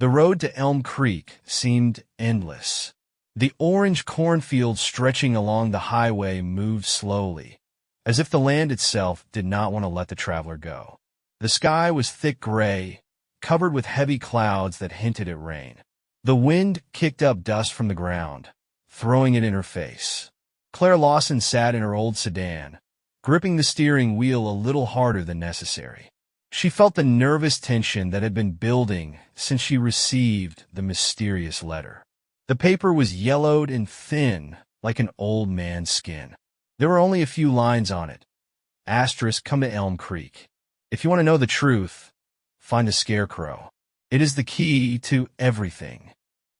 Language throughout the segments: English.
The road to Elm Creek seemed endless. The orange cornfields stretching along the highway moved slowly, as if the land itself did not want to let the traveler go. The sky was thick gray, covered with heavy clouds that hinted at rain. The wind kicked up dust from the ground, throwing it in her face. Claire Lawson sat in her old sedan, gripping the steering wheel a little harder than necessary. She felt the nervous tension that had been building since she received the mysterious letter. The paper was yellowed and thin, like an old man's skin. There were only a few lines on it. Asterisk, come to Elm Creek. If you want to know the truth, find the scarecrow. It is the key to everything.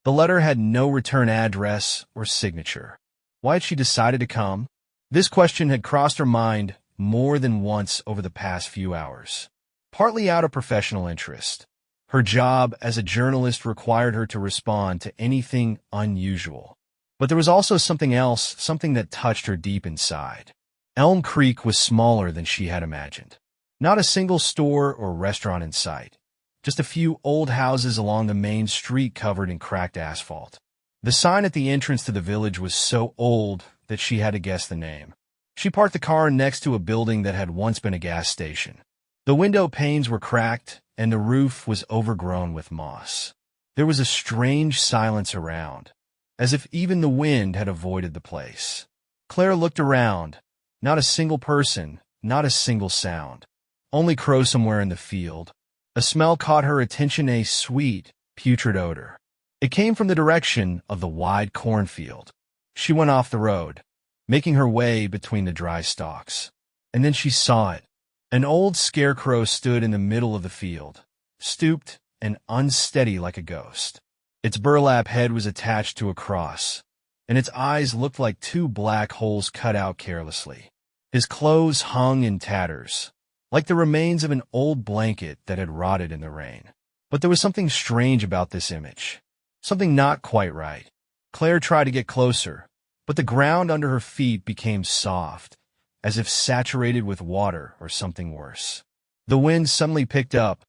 The letter had no return address or signature. Why had she decided to come? This question had crossed her mind more than once over the past few hours. Partly out of professional interest. Her job as a journalist required her to respond to anything unusual. But there was also something else, something that touched her deep inside. Elm Creek was smaller than she had imagined. Not a single store or restaurant in sight. Just a few old houses along the main street covered in cracked asphalt. The sign at the entrance to the village was so old that she had to guess the name. She parked the car next to a building that had once been a gas station. The window panes were cracked, and the roof was overgrown with moss. There was a strange silence around, as if even the wind had avoided the place. Claire looked around. Not a single person, not a single sound. Only crows somewhere in the field. A smell caught her attention, a sweet, putrid odor. It came from the direction of the wide cornfield. She went off the road, making her way between the dry stalks. And then she saw it. An old scarecrow stood in the middle of the field, stooped and unsteady like a ghost. Its burlap head was attached to a cross, and its eyes looked like two black holes cut out carelessly. His clothes hung in tatters, like the remains of an old blanket that had rotted in the rain. But there was something strange about this image, something not quite right. Claire tried to get closer, but the ground under her feet became soft, as if saturated with water or something worse. The wind suddenly picked up,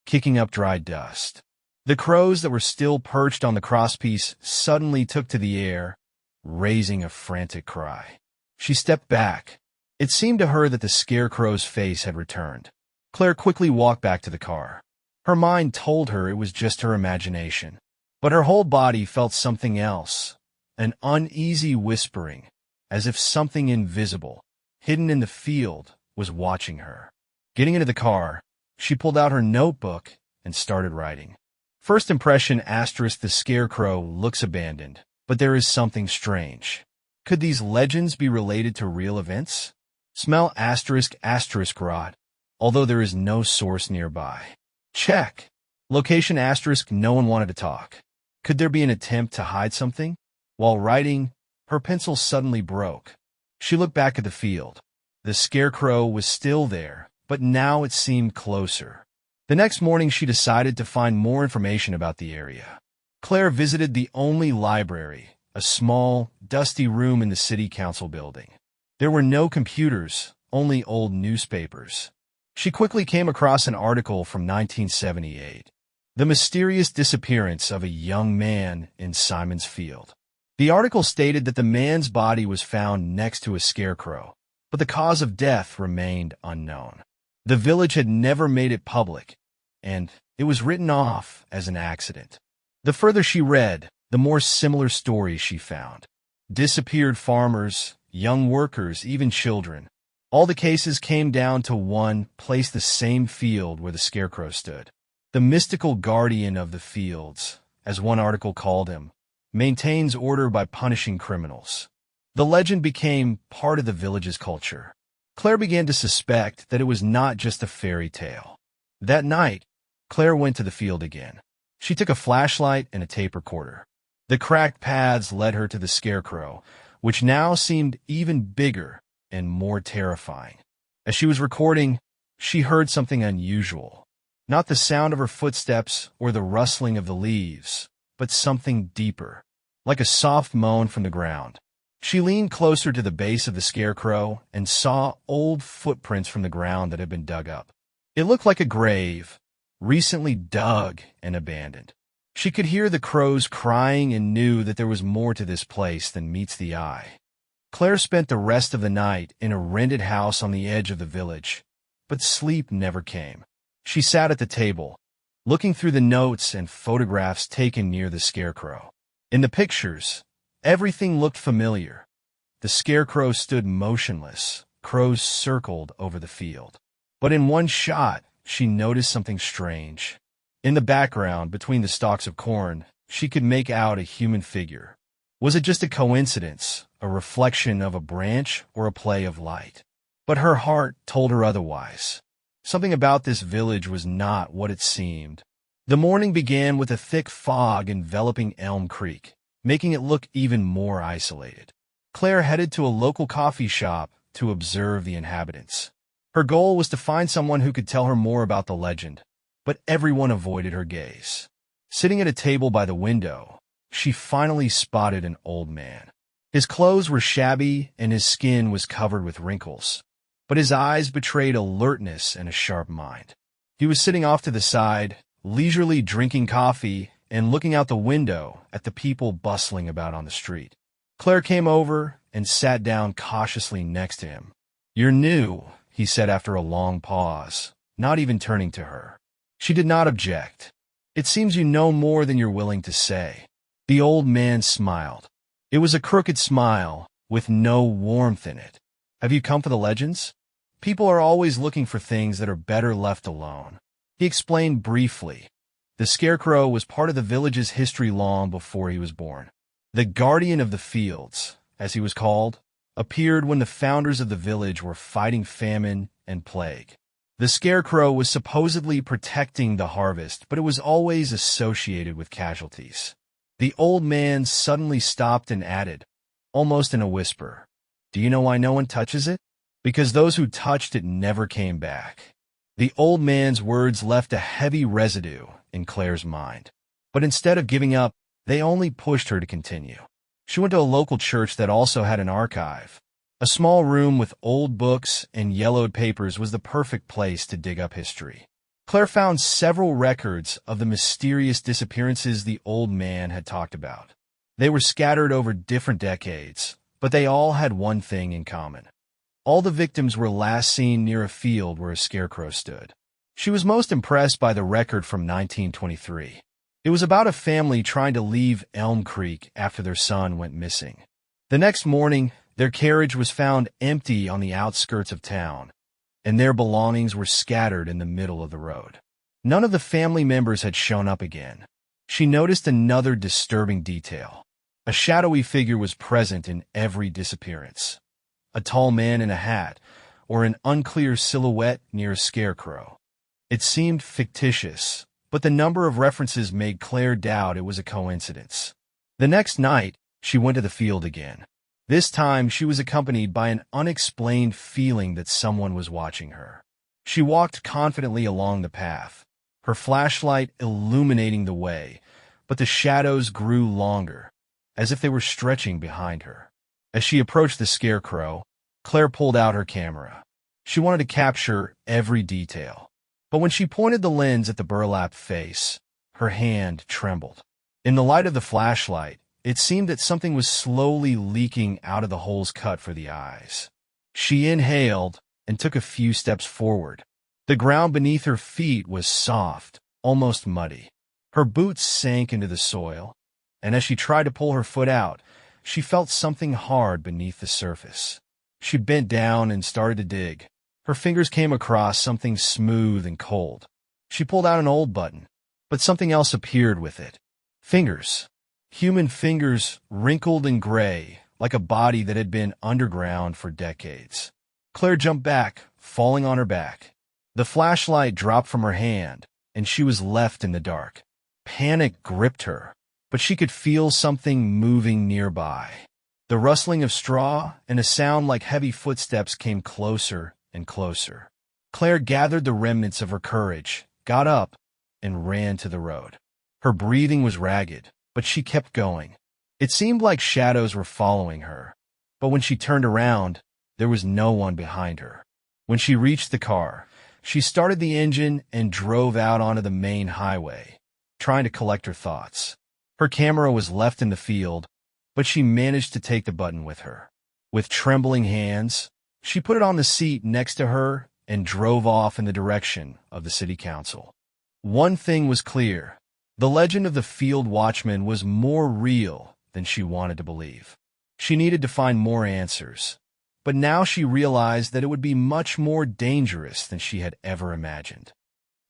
kicking up dry dust. The crows that were still perched on the crosspiece suddenly took to the air, raising a frantic cry. She stepped back. It seemed to her that the scarecrow's face had returned. Claire quickly walked back to the car. Her mind told her it was just her imagination, but her whole body felt something else, an uneasy whispering, as if something invisible, hidden in the field, was watching her. Getting into the car, she pulled out her notebook and started writing. First impression, asterisk, the scarecrow looks abandoned, but there is something strange. Could these legends be related to real events? Smell, asterisk, asterisk, rot, although there is no source nearby. Check. Location, asterisk, no one wanted to talk. Could there be an attempt to hide something? While writing, her pencil suddenly broke. She looked back at the field. The scarecrow was still there, but now it seemed closer. The next morning, she decided to find more information about the area. Claire visited the only library, a small, dusty room in the city council building. There were no computers, only old newspapers. She quickly came across an article from 1978, The Mysterious Disappearance of a Young Man in Simon's Field. The article stated that the man's body was found next to a scarecrow, but the cause of death remained unknown. The village had never made it public, and it was written off as an accident. The further she read, the more similar stories she found. Disappeared farmers, young workers, even children. All the cases came down to one, placed the same field where the scarecrow stood. The mystical guardian of the fields, as one article called him, maintains order by punishing criminals. The legend became part of the village's culture. Claire began to suspect that it was not just a fairy tale. That night, Claire went to the field again. She took a flashlight and a tape recorder. The cracked paths led her to the scarecrow, which now seemed even bigger and more terrifying. As she was recording, she heard something unusual. Not the sound of her footsteps or the rustling of the leaves, but something deeper, like a soft moan from the ground. She leaned closer to the base of the scarecrow and saw old footprints from the ground that had been dug up. It looked like a grave, recently dug and abandoned. She could hear the crows crying and knew that there was more to this place than meets the eye. Claire spent the rest of the night in a rented house on the edge of the village, but sleep never came. She sat at the table, looking through the notes and photographs taken near the scarecrow. In the pictures, everything looked familiar. The scarecrow stood motionless, crows circled over the field. But in one shot, she noticed something strange. In the background, between the stalks of corn, she could make out a human figure. Was it just a coincidence, a reflection of a branch, or a play of light? But her heart told her otherwise. Something about this village was not what it seemed. The morning began with a thick fog enveloping Elm Creek, making it look even more isolated. Claire headed to a local coffee shop to observe the inhabitants. Her goal was to find someone who could tell her more about the legend, but everyone avoided her gaze. Sitting at a table by the window, she finally spotted an old man. His clothes were shabby and his skin was covered with wrinkles, but his eyes betrayed alertness and a sharp mind. He was sitting off to the side, leisurely drinking coffee and looking out the window at the people bustling about on the street. Claire came over and sat down cautiously next to him. "You're new," he said after a long pause, not even turning to her. She did not object. "It seems you know more than you're willing to say." The old man smiled. It was a crooked smile, with no warmth in it. "Have you come for the legends? People are always looking for things that are better left alone." He explained briefly. The scarecrow was part of the village's history long before he was born. The guardian of the fields, as he was called, appeared when the founders of the village were fighting famine and plague. The scarecrow was supposedly protecting the harvest, but it was always associated with casualties. The old man suddenly stopped and added, almost in a whisper, "Do you know why no one touches it? Because those who touched it never came back." The old man's words left a heavy residue in Claire's mind. But instead of giving up, they only pushed her to continue. She went to a local church that also had an archive. A small room with old books and yellowed papers was the perfect place to dig up history. Claire found several records of the mysterious disappearances the old man had talked about. They were scattered over different decades, but they all had one thing in common. All the victims were last seen near a field where a scarecrow stood. She was most impressed by the record from 1923. It was about a family trying to leave Elm Creek after their son went missing. The next morning, their carriage was found empty on the outskirts of town, and their belongings were scattered in the middle of the road. None of the family members had shown up again. She noticed another disturbing detail. A shadowy figure was present in every disappearance. A tall man in a hat, or an unclear silhouette near a scarecrow. It seemed fictitious, but the number of references made Claire doubt it was a coincidence. The next night, she went to the field again. This time, she was accompanied by an unexplained feeling that someone was watching her. She walked confidently along the path, her flashlight illuminating the way, but the shadows grew longer, as if they were stretching behind her. As she approached the scarecrow, Claire pulled out her camera. She wanted to capture every detail. But when she pointed the lens at the burlap face, her hand trembled. In the light of the flashlight, it seemed that something was slowly leaking out of the holes cut for the eyes. She inhaled and took a few steps forward. The ground beneath her feet was soft, almost muddy. Her boots sank into the soil, and as she tried to pull her foot out, she felt something hard beneath the surface. She bent down and started to dig. Her fingers came across something smooth and cold. She pulled out an old button, but something else appeared with it. Fingers. Human fingers, wrinkled and gray, like a body that had been underground for decades. Claire jumped back, falling on her back. The flashlight dropped from her hand, and she was left in the dark. Panic gripped her, but she could feel something moving nearby. The rustling of straw and a sound like heavy footsteps came closer and closer. Claire gathered the remnants of her courage, got up, and ran to the road. Her breathing was ragged, but she kept going. It seemed like shadows were following her, but when she turned around, there was no one behind her. When she reached the car, she started the engine and drove out onto the main highway, trying to collect her thoughts. Her camera was left in the field, but she managed to take the button with her. With trembling hands, she put it on the seat next to her and drove off in the direction of the city council. One thing was clear. The legend of the field watchman was more real than she wanted to believe. She needed to find more answers, but now she realized that it would be much more dangerous than she had ever imagined.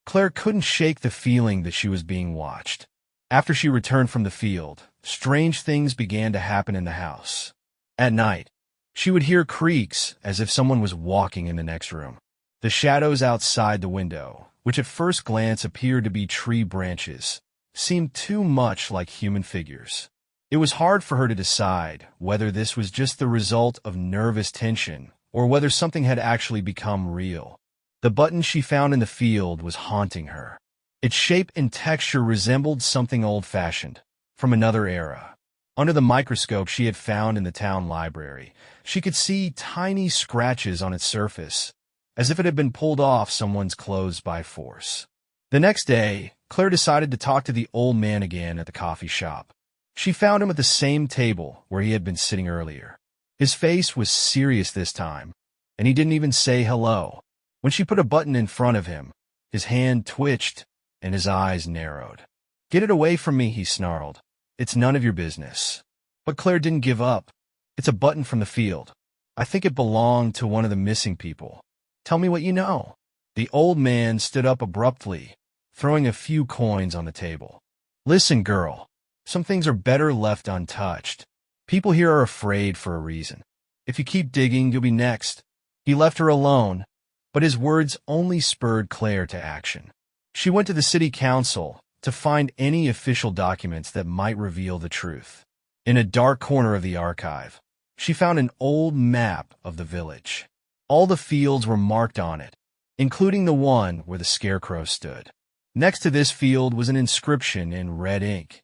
Claire couldn't shake the feeling that she was being watched. After she returned from the field, strange things began to happen in the house. At night, she would hear creaks as if someone was walking in the next room. The shadows outside the window, which at first glance appeared to be tree branches, seemed too much like human figures. It was hard for her to decide whether this was just the result of nervous tension or whether something had actually become real. The button she found in the field was haunting her. Its shape and texture resembled something old-fashioned, from another era. Under the microscope she had found in the town library, she could see tiny scratches on its surface, as if it had been pulled off someone's clothes by force. The next day, Claire decided to talk to the old man again at the coffee shop. She found him at the same table where he had been sitting earlier. His face was serious this time, and he didn't even say hello. When she put a button in front of him, his hand twitched and his eyes narrowed. "Get it away from me," he snarled. "It's none of your business." But Claire didn't give up. "It's a button from the field. I think it belonged to one of the missing people. Tell me what you know." The old man stood up abruptly, throwing a few coins on the table. "Listen, girl. Some things are better left untouched. People here are afraid for a reason. If you keep digging, you'll be next." He left her alone, but his words only spurred Claire to action. She went to the city council to find any official documents that might reveal the truth. In a dark corner of the archive, she found an old map of the village. All the fields were marked on it, including the one where the scarecrow stood. Next to this field was an inscription in red ink.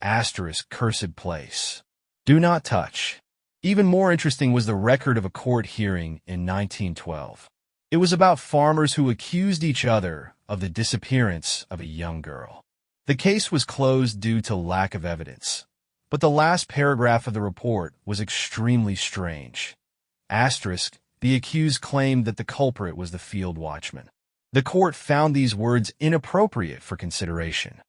Asterisk, cursed place. Do not touch. Even more interesting was the record of a court hearing in 1912. It was about farmers who accused each other of the disappearance of a young girl. The case was closed due to lack of evidence, but the last paragraph of the report was extremely strange. Asterisk, the accused claimed that the culprit was the field watchman. The court found these words inappropriate for consideration.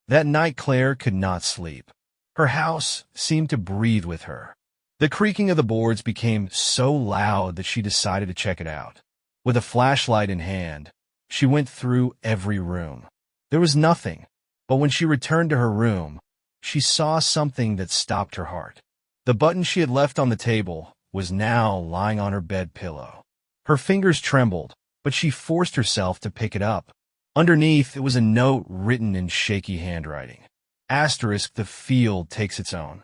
That night Claire could not sleep. Her house seemed to breathe with her. The creaking of the boards became so loud that she decided to check it out. With a flashlight in hand, she went through every room. There was nothing, but when she returned to her room, she saw something that stopped her heart. The button she had left on the table was now lying on her bed pillow. Her fingers trembled, but she forced herself to pick it up. Underneath, it was a note written in shaky handwriting. Asterisk, the field takes its own.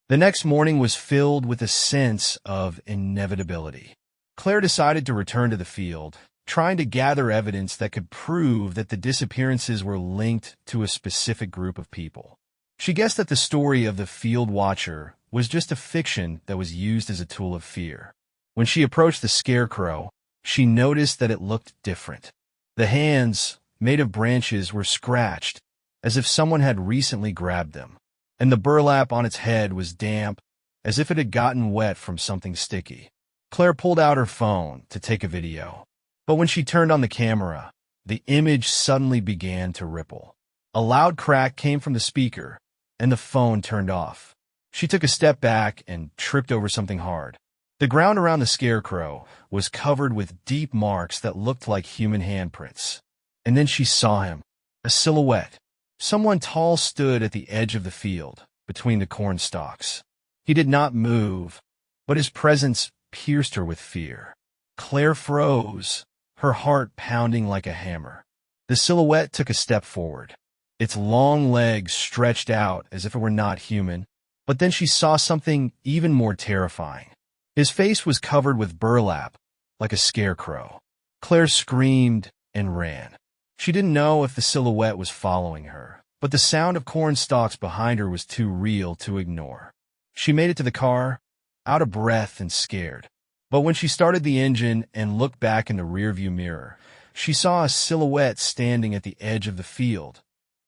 The next morning was filled with a sense of inevitability. Claire decided to return to the field, trying to gather evidence that could prove that the disappearances were linked to a specific group of people. She guessed that the story of the field watcher was just a fiction that was used as a tool of fear. When she approached the scarecrow, she noticed that it looked different. The hands, made of branches, were scratched, as if someone had recently grabbed them, and the burlap on its head was damp, as if it had gotten wet from something sticky. Claire pulled out her phone to take a video, but when she turned on the camera, the image suddenly began to ripple. A loud crack came from the speaker, and the phone turned off. She took a step back and tripped over something hard. The ground around the scarecrow was covered with deep marks that looked like human handprints. And then she saw him, a silhouette. Someone tall stood at the edge of the field, between the corn stalks. He did not move, but his presence pierced her with fear. Claire froze, her heart pounding like a hammer. The silhouette took a step forward. Its long legs stretched out as if it were not human, but then she saw something even more terrifying. His face was covered with burlap, like a scarecrow. Claire screamed and ran. She didn't know if the silhouette was following her, but the sound of corn stalks behind her was too real to ignore. She made it to the car, out of breath and scared. But when she started the engine and looked back in the rearview mirror, she saw a silhouette standing at the edge of the field,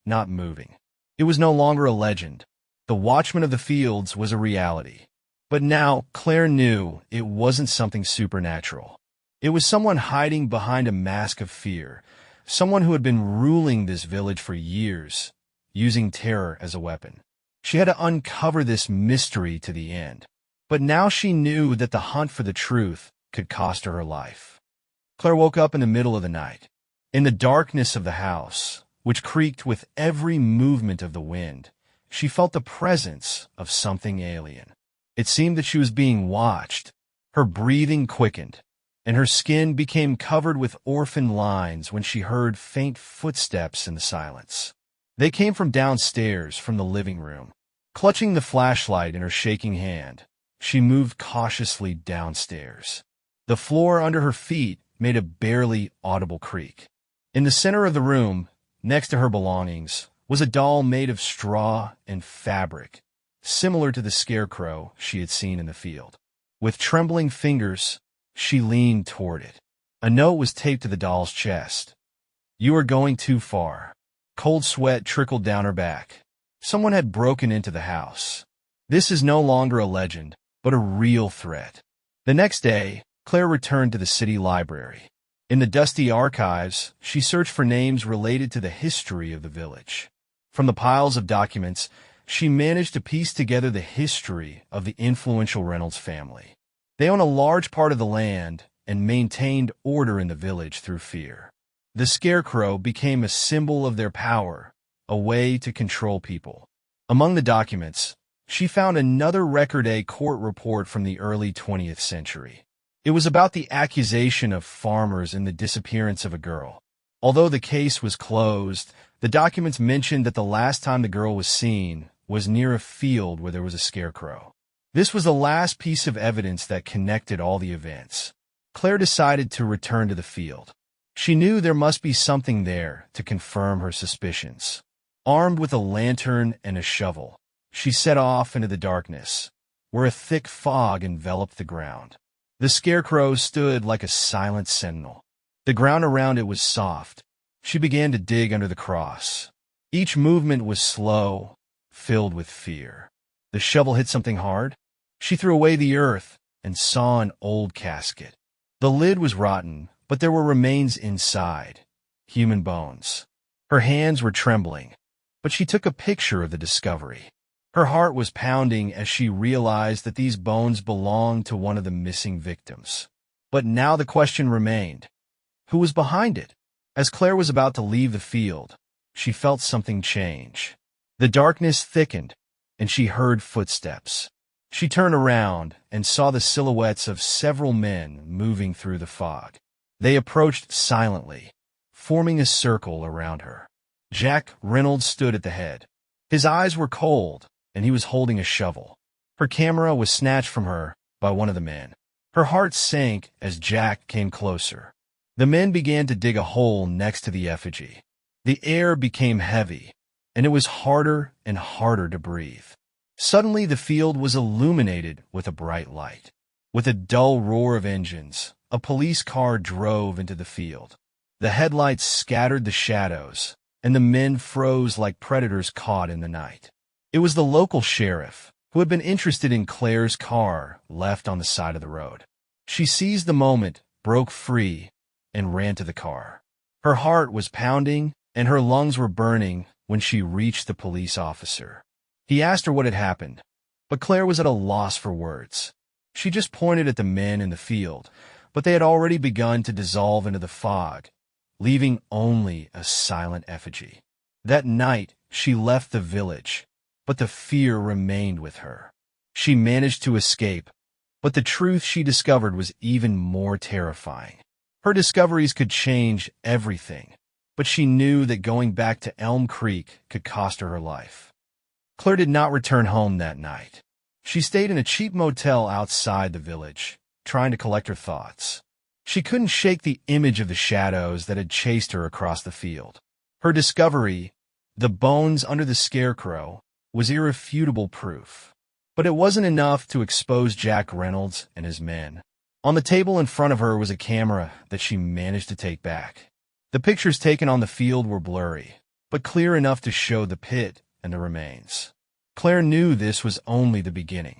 not moving. It was no longer a legend. The watchman of the fields was a reality. But now Claire knew it wasn't something supernatural. It was someone hiding behind a mask of fear, someone who had been ruling this village for years, using terror as a weapon. She had to uncover this mystery to the end. But now she knew that the hunt for the truth could cost her life. Claire woke up in the middle of the night. In the darkness of the house, which creaked with every movement of the wind, she felt the presence of something alien. It seemed that she was being watched. Her breathing quickened, and her skin became covered with orphan lines when she heard faint footsteps in the silence. They came from downstairs, from the living room. Clutching the flashlight in her shaking hand, she moved cautiously downstairs. The floor under her feet made a barely audible creak. In the center of the room, next to her belongings, was a doll made of straw and fabric, similar to the scarecrow she had seen in the field. With trembling fingers, she leaned toward it. A note was taped to the doll's chest. "You are going too far." Cold sweat trickled down her back. Someone had broken into the house. This is no longer a legend, but a real threat. The next day, Claire returned to the city library. In the dusty archives, she searched for names related to the history of the village. From the piles of documents, she managed to piece together the history of the influential Reynolds family. They own a large part of the land and maintained order in the village through fear. The scarecrow became a symbol of their power, a way to control people. Among the documents, she found another Record A court report from the early 20th century. It was about the accusation of farmers in the disappearance of a girl. Although the case was closed, the documents mentioned that the last time the girl was seen was near a field where there was a scarecrow. This was the last piece of evidence that connected all the events. Claire decided to return to the field. She knew there must be something there to confirm her suspicions. Armed with a lantern and a shovel, she set off into the darkness, where a thick fog enveloped the ground. The scarecrow stood like a silent sentinel. The ground around it was soft. She began to dig under the cross. Each movement was slow, filled with fear. The shovel hit something hard. She threw away the earth and saw an old casket. The lid was rotten, but there were remains inside, human bones. Her hands were trembling, but she took a picture of the discovery. Her heart was pounding as she realized that these bones belonged to one of the missing victims. But now the question remained: who was behind it? As Claire was about to leave the field, she felt something change. The darkness thickened, and she heard footsteps. She turned around and saw the silhouettes of several men moving through the fog. They approached silently, forming a circle around her. Jack Reynolds stood at the head. His eyes were cold, and he was holding a shovel. Her camera was snatched from her by one of the men. Her heart sank as Jack came closer. The men began to dig a hole next to the effigy. The air became heavy, and it was harder and harder to breathe. Suddenly the field was illuminated with a bright light. With a dull roar of engines, a police car drove into the field. The headlights scattered the shadows, and the men froze like predators caught in the night. It was the local sheriff, who had been interested in Claire's car left on the side of the road. She seized the moment, broke free, and ran to the car. Her heart was pounding, and her lungs were burning when she reached the police officer. He asked her what had happened, but Claire was at a loss for words. She just pointed at the men in the field, but they had already begun to dissolve into the fog, leaving only a silent effigy. That night, she left the village, but the fear remained with her. She managed to escape, but the truth she discovered was even more terrifying. Her discoveries could change everything, but she knew that going back to Elm Creek could cost her life. Claire did not return home that night. She stayed in a cheap motel outside the village, trying to collect her thoughts. She couldn't shake the image of the shadows that had chased her across the field. Her discovery, the bones under the scarecrow, was irrefutable proof. But it wasn't enough to expose Jack Reynolds and his men. On the table in front of her was a camera that she managed to take back. The pictures taken on the field were blurry, but clear enough to show the pit and the remains. Claire knew this was only the beginning.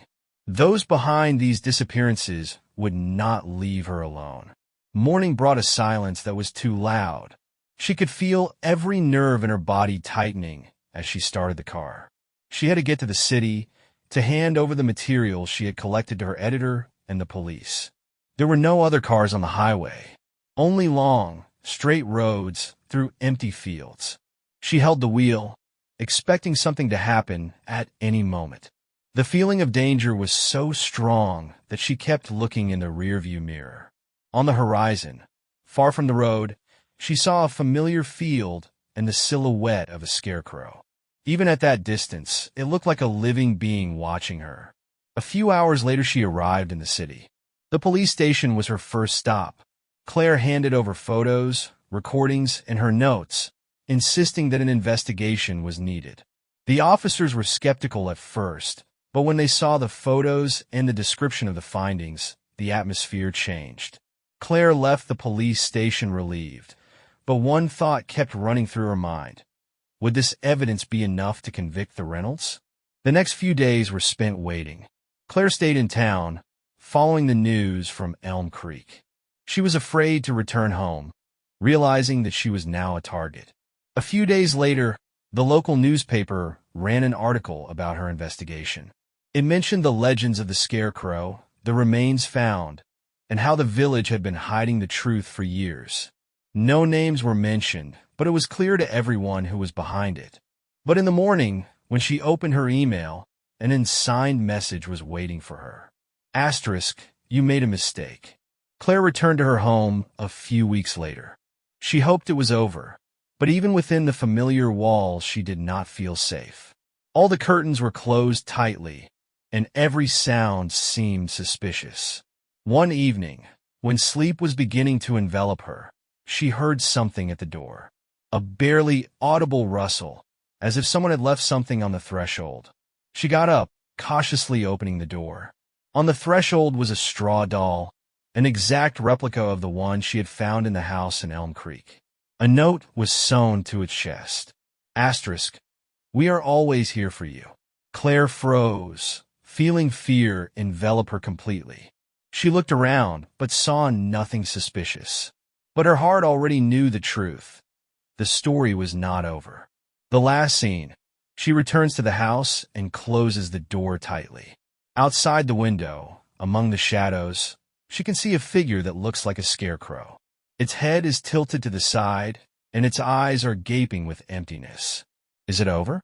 Those behind these disappearances would not leave her alone. Morning brought a silence that was too loud. She could feel every nerve in her body tightening as she started the car. She had to get to the city to hand over the materials she had collected to her editor and the police. There were no other cars on the highway, only long, straight roads through empty fields. She held the wheel, expecting something to happen at any moment. The feeling of danger was so strong that she kept looking in the rearview mirror. On the horizon, far from the road, she saw a familiar field and the silhouette of a scarecrow. Even at that distance, it looked like a living being watching her. A few hours later, she arrived in the city. The police station was her first stop. Claire handed over photos, recordings, and her notes, insisting that an investigation was needed. The officers were skeptical at first, but when they saw the photos and the description of the findings, the atmosphere changed. Claire left the police station relieved, but one thought kept running through her mind. Would this evidence be enough to convict the Reynolds? The next few days were spent waiting. Claire stayed in town, following the news from Elm Creek. She was afraid to return home, realizing that she was now a target. A few days later, the local newspaper ran an article about her investigation. It mentioned the legends of the scarecrow, the remains found, and how the village had been hiding the truth for years. No names were mentioned, but it was clear to everyone who was behind it. But in the morning, when she opened her email, an unsigned message was waiting for her. Asterisk, you made a mistake. Claire returned to her home a few weeks later. She hoped it was over, but even within the familiar walls, she did not feel safe. All the curtains were closed tightly, and every sound seemed suspicious. One evening, when sleep was beginning to envelop her, she heard something at the door. A barely audible rustle, as if someone had left something on the threshold. She got up, cautiously opening the door. On the threshold was a straw doll, an exact replica of the one she had found in the house in Elm Creek. A note was sewn to its chest. Asterisk, we are always here for you. Claire froze, feeling fear envelop her completely. She looked around, but saw nothing suspicious. But her heart already knew the truth. The story was not over. The last scene, she returns to the house and closes the door tightly. Outside the window, among the shadows, she can see a figure that looks like a scarecrow. Its head is tilted to the side, and its eyes are gaping with emptiness. Is it over?